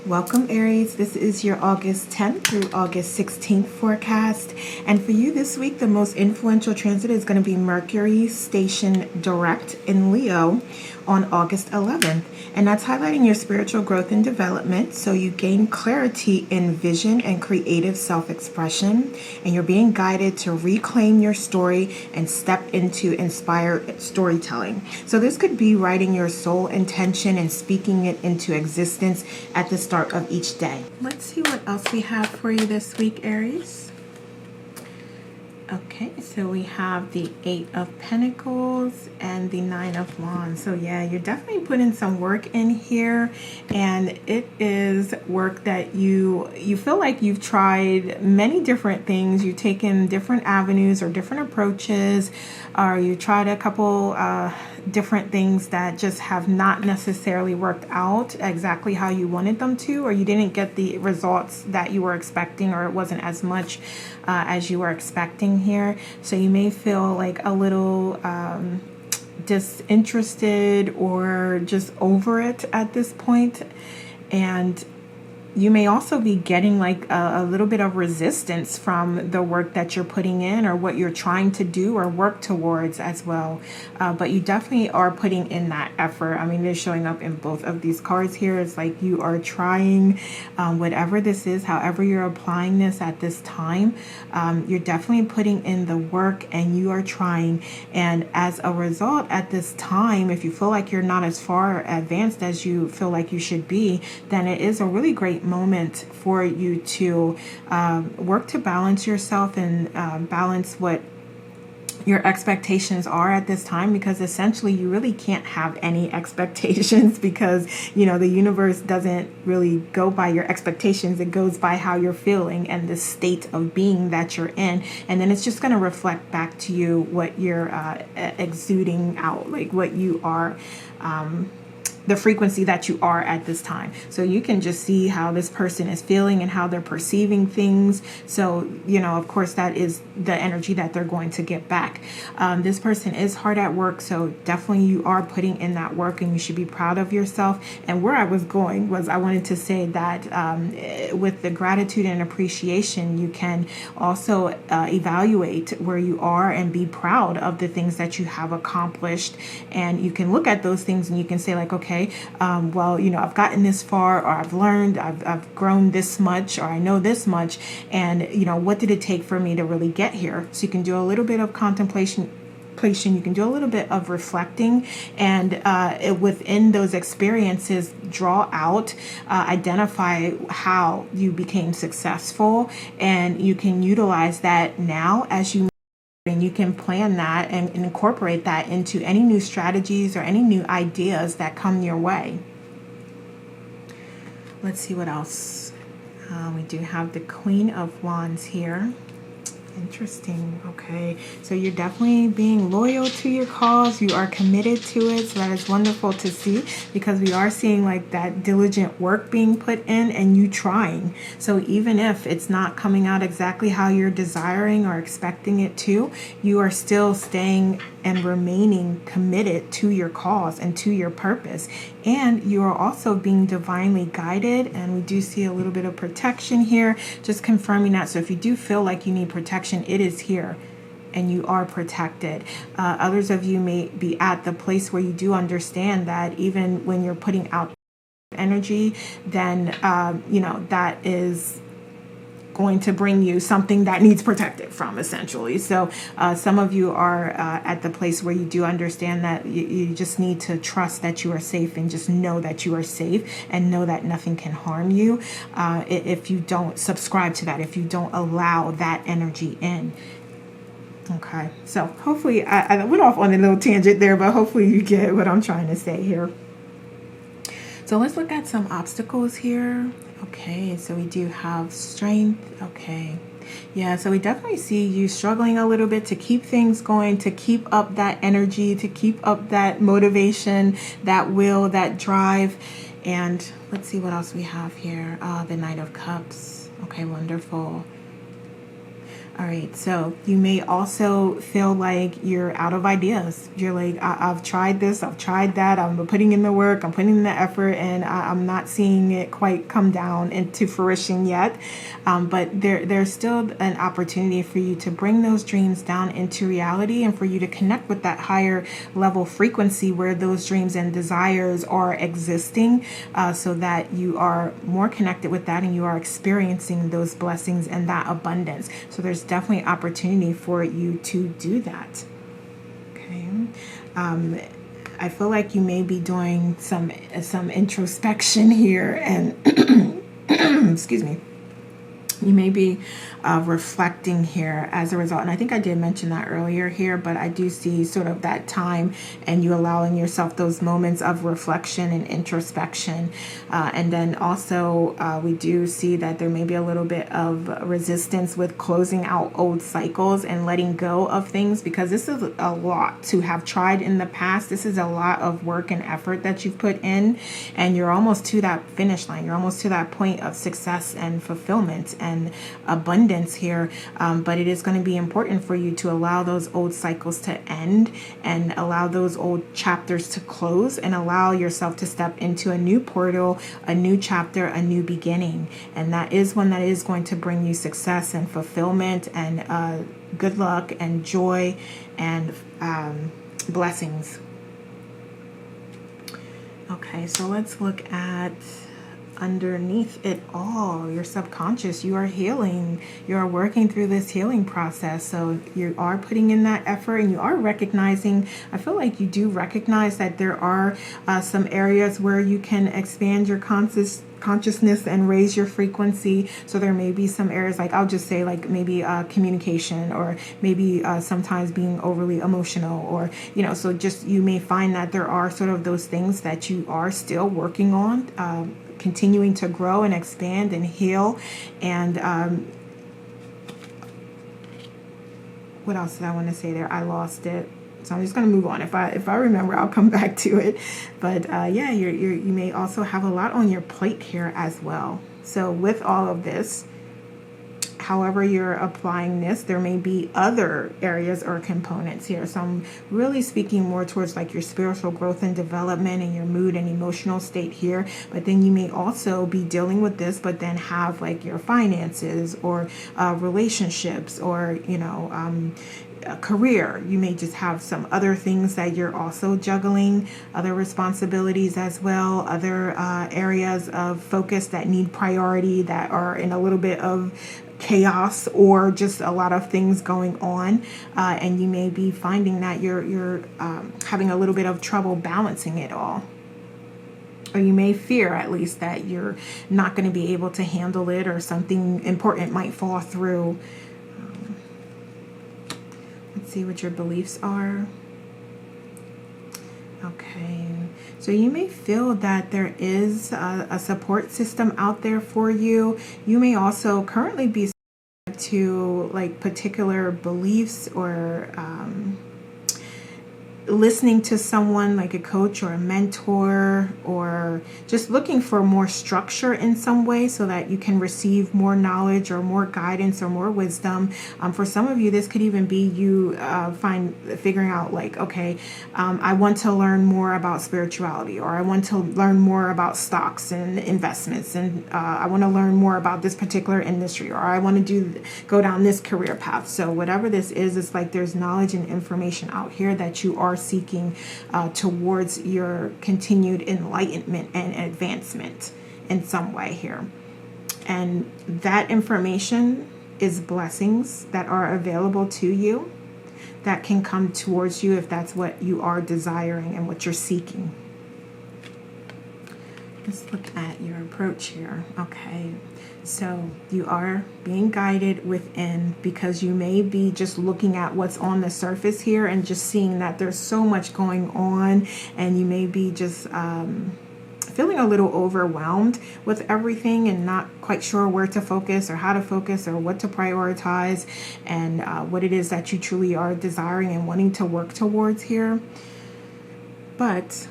Welcome, Aries. This is your August 10th through August 16th forecast. And for you this week, the most influential transit is going to be Mercury stationed direct in Leo on August 11th. And that's highlighting your spiritual growth and development. So you gain clarity in vision and creative self-expression. And you're being guided to reclaim your story and step into inspired storytelling. So this could be writing your soul intention and speaking it into existence at the start of each day. Let's see what else we have for you this week, Aries. Okay, so we have the Eight of Pentacles and the Nine of Wands. So yeah, you're definitely putting some work in here, and it is work that you feel like you've tried many different things. You've taken different avenues or different approaches, or you tried a couple different things that just have not necessarily worked out exactly how you wanted them to, or you didn't get the results that you were expecting, or it wasn't as much as you were expecting here. So you may feel like a little disinterested or just over it at this point. And you may also be getting like a little bit of resistance from the work that you're putting in or what you're trying to do or work towards as well. But you definitely are putting in that effort. I mean, they're showing up in both of these cards here. It's like you are trying whatever this is, however you're applying this at this time. You're definitely putting in the work and you are trying. And as a result, at this time, if you feel like you're not as far advanced as you feel like you should be, then it is a really great moment for you to work to balance yourself and balance what your expectations are at this time, because essentially you really can't have any expectations because, you know, the universe doesn't really go by your expectations. It goes by how you're feeling and the state of being that you're in. And then it's just going to reflect back to you what you're exuding out, like what you are the frequency that you are at this time. So you can just see how this person is feeling and how they're perceiving things. So, you know, of course, that is the energy that they're going to get back. This person is hard at work. So definitely you are putting in that work and you should be proud of yourself. And where I was going was I wanted to say that with the gratitude and appreciation, you can also evaluate where you are and be proud of the things that you have accomplished. And you can look at those things and you can say like, okay, well, you know, I've gotten this far, or I've learned, I've grown this much, or I know this much. And, you know, what did it take for me to really get here? So you can do a little bit of contemplation. You can do a little bit of reflecting, and within those experiences, draw out, identify how you became successful, and you can utilize that now as you. And you can plan that and incorporate that into any new strategies or any new ideas that come your way. Let's see what else. We do have the Queen of Wands here. Interesting. Okay, so you're definitely being loyal to your cause. You are committed to it. So that is wonderful to see, because we are seeing like that diligent work being put in and you trying. So even if it's not coming out exactly how you're desiring or expecting it to, you are still staying and remaining committed to your cause and to your purpose. And you are also being divinely guided. And we do see a little bit of protection here, just confirming that. So if you do feel like you need protection, it is here and you are protected. Others of you may be at the place where you do understand that even when you're putting out energy, then, you know, that is going to bring you something that needs protected from, essentially. So some of you are at the place where you do understand that you just need to trust that you are safe and just know that you are safe and know that nothing can harm you if you don't subscribe to that, if you don't allow that energy in. Okay, so hopefully I went off on a little tangent there, but hopefully you get what I'm trying to say here. So let's look at some obstacles here. Okay, so we do have strength. Okay, yeah, so we definitely see you struggling a little bit to keep things going, to keep up that energy, to keep up that motivation, that will, that drive. And let's see what else we have here. The Knight of Cups. Okay, wonderful. All right, so you may also feel like you're out of ideas. You're like, I've tried this, I've tried that, I'm putting in the work, I'm putting in the effort, and I'm not seeing it quite come down into fruition yet. But there's still an opportunity for you to bring those dreams down into reality and for you to connect with that higher level frequency where those dreams and desires are existing, so that you are more connected with that and you are experiencing those blessings and that abundance. So there's definitely opportunity for you to do that. Okay. I feel like you may be doing some introspection here, and excuse me, you may be reflecting here as a result. And I think I did mention that earlier here, but I do see sort of that time and you allowing yourself those moments of reflection and introspection. And then also we do see that there may be a little bit of resistance with closing out old cycles and letting go of things, because this is a lot to have tried in the past. This is a lot of work and effort that you've put in, and you're almost to that finish line. You're almost to that point of success and fulfillment and abundance here, but it is going to be important for you to allow those old cycles to end and allow those old chapters to close and allow yourself to step into a new portal, a new chapter, a new beginning. And that is one that is going to bring you success and fulfillment and good luck and joy and blessings. Okay, so let's look at underneath it all, your subconscious. You are healing. You are working through this healing process. So you are putting in that effort and you are recognizing, I feel like you do recognize that there are some areas where you can expand your consciousness and raise your frequency. So there may be some areas, like I'll just say, like maybe communication, or maybe sometimes being overly emotional, or so just you may find that there are sort of those things that you are still working on, continuing to grow and expand and heal. And what else did I want to say there? I lost it. So I'm just going to move on. If I remember, I'll come back to it. But yeah, you may also have a lot on your plate here as well. So with all of this, however you're applying this, there may be other areas or components here. So I'm really speaking more towards like your spiritual growth and development and your mood and emotional state here. But then you may also be dealing with this, but then have like your finances or relationships, or a career. You may just have some other things that you're also juggling, other responsibilities as well, other areas of focus that need priority, that are in a little bit of chaos, or just a lot of things going on, and you may be finding that you're having a little bit of trouble balancing it all. Or you may fear, at least, that you're not going to be able to handle it, or something important might fall through. Let's see what your beliefs are. Okay, so you may feel that there is a support system out there for you. You may also currently be to like particular beliefs, or listening to someone like a coach or a mentor, or just looking for more structure in some way so that you can receive more knowledge or more guidance or more wisdom. For some of you, this could even be you figuring out like, okay, I want to learn more about spirituality, or I want to learn more about stocks and investments, and I want to learn more about this particular industry, or I want to go down this career path. So whatever this is, it's like there's knowledge and information out here that you are seeking towards your continued enlightenment and advancement in some way here. And that information is blessings that are available to you, that can come towards you if that's what you are desiring and what you're seeking. Let's look at your approach here. Okay, so you are being guided within, because you may be just looking at what's on the surface here and just seeing that there's so much going on, and you may be just feeling a little overwhelmed with everything and not quite sure where to focus or how to focus or what to prioritize, and what it is that you truly are desiring and wanting to work towards here. But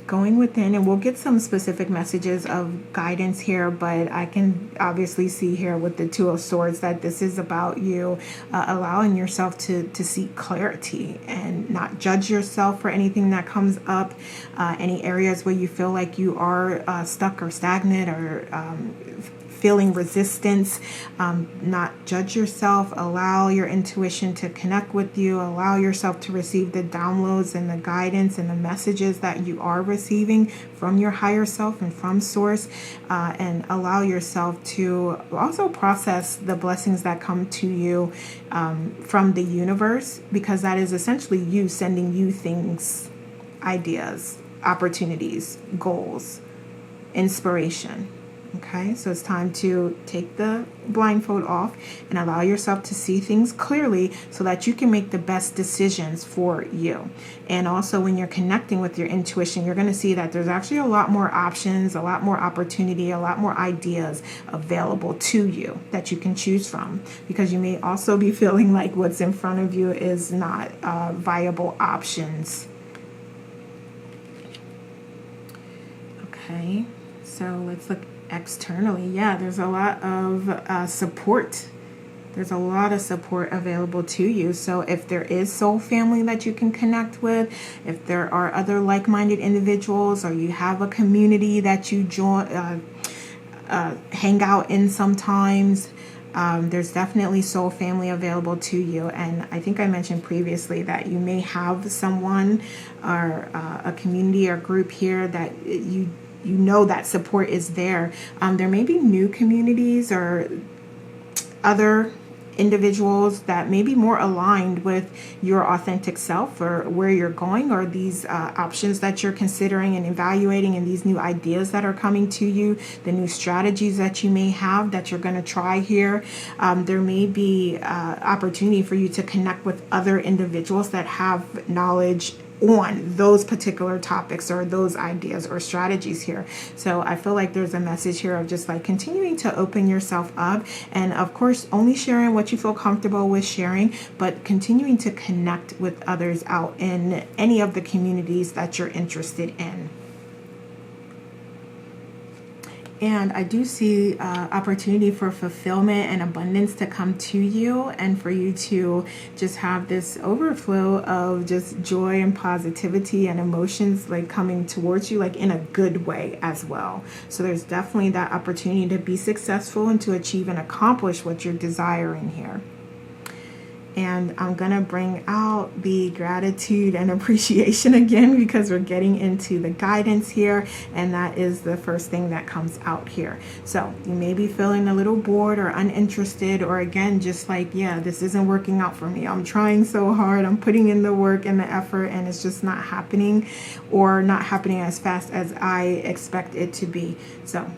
going within, and we'll get some specific messages of guidance here, but I can obviously see here with the Two of Swords that this is about you allowing yourself to seek clarity and not judge yourself for anything that comes up, any areas where you feel like you are stuck or stagnant or feeling resistance. Not judge yourself, allow your intuition to connect with you, allow yourself to receive the downloads and the guidance and the messages that you are receiving from your higher self and from source, and allow yourself to also process the blessings that come to you from the universe, because that is essentially you sending you things, ideas, opportunities, goals, inspiration. Okay, so it's time to take the blindfold off and allow yourself to see things clearly so that you can make the best decisions for you. And also when you're connecting with your intuition, you're going to see that there's actually a lot more options, a lot more opportunity, a lot more ideas available to you that you can choose from, because you may also be feeling like what's in front of you is not viable options. Okay, so let's look externally. Yeah, there's a lot of support. There's a lot of support available to you. So if there is soul family that you can connect with, if there are other like-minded individuals, or you have a community that you join, hang out in sometimes, there's definitely soul family available to you. And I think I mentioned previously that you may have someone or a community or group here that you know that support is there. There may be new communities or other individuals that may be more aligned with your authentic self or where you're going, or these options that you're considering and evaluating, and these new ideas that are coming to you, the new strategies that you may have that you're going to try here. There may be opportunity for you to connect with other individuals that have knowledge on those particular topics or those ideas or strategies here. So I feel like there's a message here of just like continuing to open yourself up, and of course only sharing what you feel comfortable with sharing, but continuing to connect with others out in any of the communities that you're interested in. And I do see opportunity for fulfillment and abundance to come to you, and for you to just have this overflow of just joy and positivity and emotions like coming towards you, like in a good way as well. So there's definitely that opportunity to be successful and to achieve and accomplish what you're desiring here. And I'm going to bring out the gratitude and appreciation again, because we're getting into the guidance here. And that is the first thing that comes out here. So you may be feeling a little bored or uninterested, or again, just like, yeah, this isn't working out for me. I'm trying so hard. I'm putting in the work and the effort, and it's just not happening, or not happening as fast as I expect it to be. So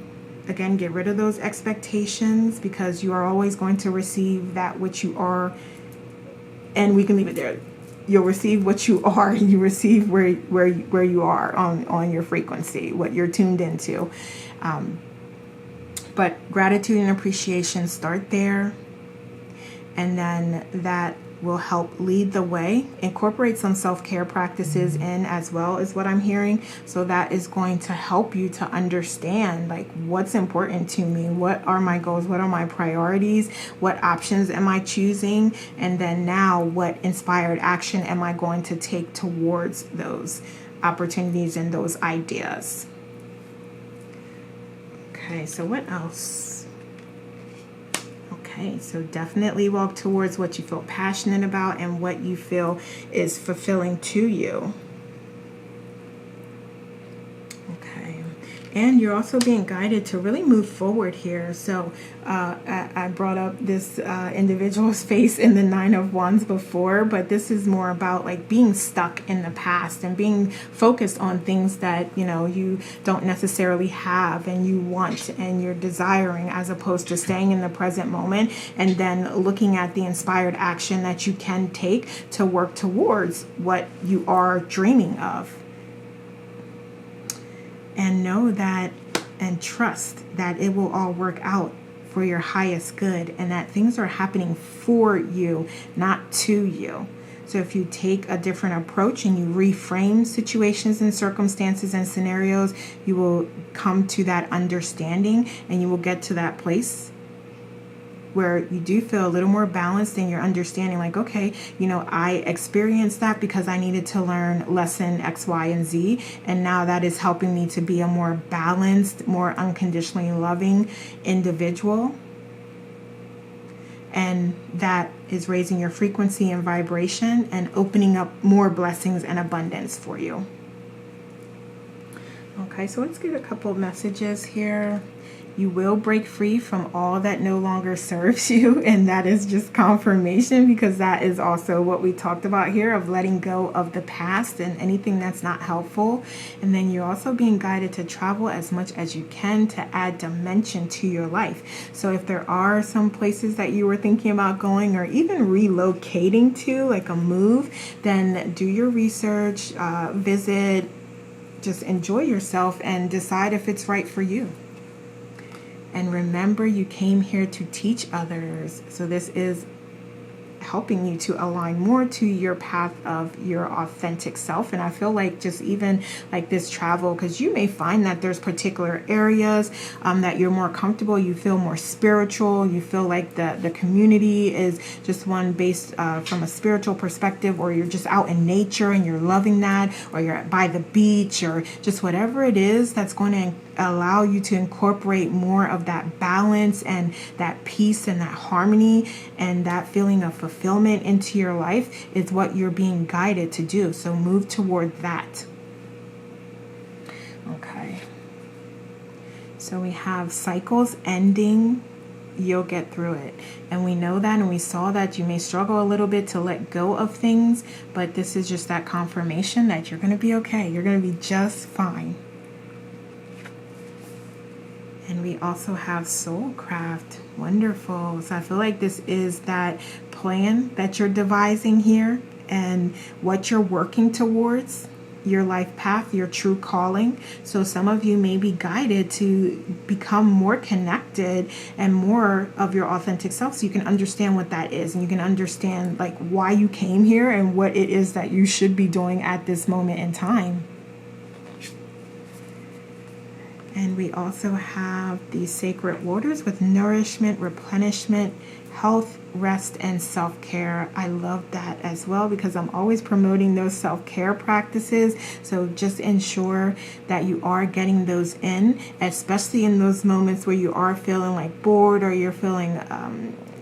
again, get rid of those expectations, because you are always going to receive that which you are. And we can leave it there. You'll receive what you are. You receive where you are on your frequency, what you're tuned into. But gratitude and appreciation, start there. And then that will help lead the way. Incorporate some self-care practices in as well, is what I'm hearing. So that is going to help you to understand like what's important to me, what are my goals, what are my priorities, what options am I choosing, and then now what inspired action am I going to take towards those opportunities and those ideas. Okay, so what else? Okay, so definitely walk towards what you feel passionate about and what you feel is fulfilling to you. Okay, and you're also being guided to really move forward here. So I brought up this individual's face in the Nine of Wands before, but this is more about like being stuck in the past and being focused on things that, you know, you don't necessarily have and you want and you're desiring, as opposed to staying in the present moment and then looking at the inspired action that you can take to work towards what you are dreaming of. And know that and trust that it will all work out for your highest good, and that things are happening for you, not to you. So if you take a different approach and you reframe situations and circumstances and scenarios, you will come to that understanding, and you will get to that place where you do feel a little more balanced in your understanding. Like, okay, I experienced that because I needed to learn lesson X, Y, and Z. And now that is helping me to be a more balanced, more unconditionally loving individual. And that is raising your frequency and vibration and opening up more blessings and abundance for you. Okay, so let's get a couple of messages here. You will break free from all that no longer serves you, and that is just confirmation, because that is also what we talked about here, of letting go of the past and anything that's not helpful. And then you're also being guided to travel as much as you can to add dimension to your life. So if there are some places that you were thinking about going, or even relocating to, like a move, then do your research, visit, just enjoy yourself and decide if it's right for you. And remember, you came here to teach others. So this is helping you to align more to your path of your authentic self. And I feel like just even like this travel, because you may find that there's particular areas that you're more comfortable, you feel more spiritual, you feel like the community is just one based from a spiritual perspective, or you're just out in nature and you're loving that, or you're by the beach, or just whatever it is that's going to allow you to incorporate more of that balance and that peace and that harmony and that feeling of fulfillment into your life is what you're being guided to do. So move toward that. Okay. So we have cycles ending. You'll get through it. And we know that, and we saw that you may struggle a little bit to let go of things, but this is just that confirmation that you're going to be okay. You're going to be just fine. And we also have Soulcraft. Wonderful. So I feel like this is that plan that you're devising here and what you're working towards, your life path, your true calling. So some of you may be guided to become more connected and more of your authentic self, so you can understand what that is, and you can understand like why you came here and what it is that you should be doing at this moment in time. And we also have these sacred waters with nourishment, replenishment, health, rest, and self-care. I love that as well, because I'm always promoting those self-care practices. So just ensure that you are getting those in, especially in those moments where you are feeling like bored, or you're feeling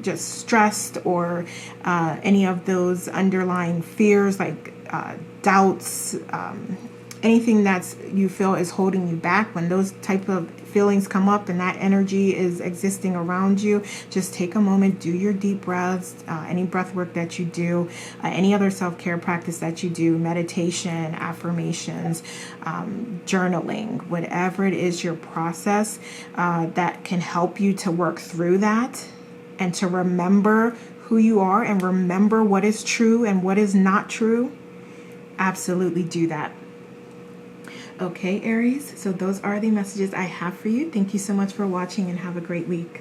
just stressed, or any of those underlying fears like doubts, anything that's you feel is holding you back. When those type of feelings come up and that energy is existing around you, just take a moment, do your deep breaths, any breath work that you do, any other self-care practice that you do, meditation, affirmations, journaling, whatever it is your process that can help you to work through that and to remember who you are and remember what is true and what is not true. Absolutely do that. Okay, Aries, so those are the messages I have for you. Thank you so much for watching, and have a great week.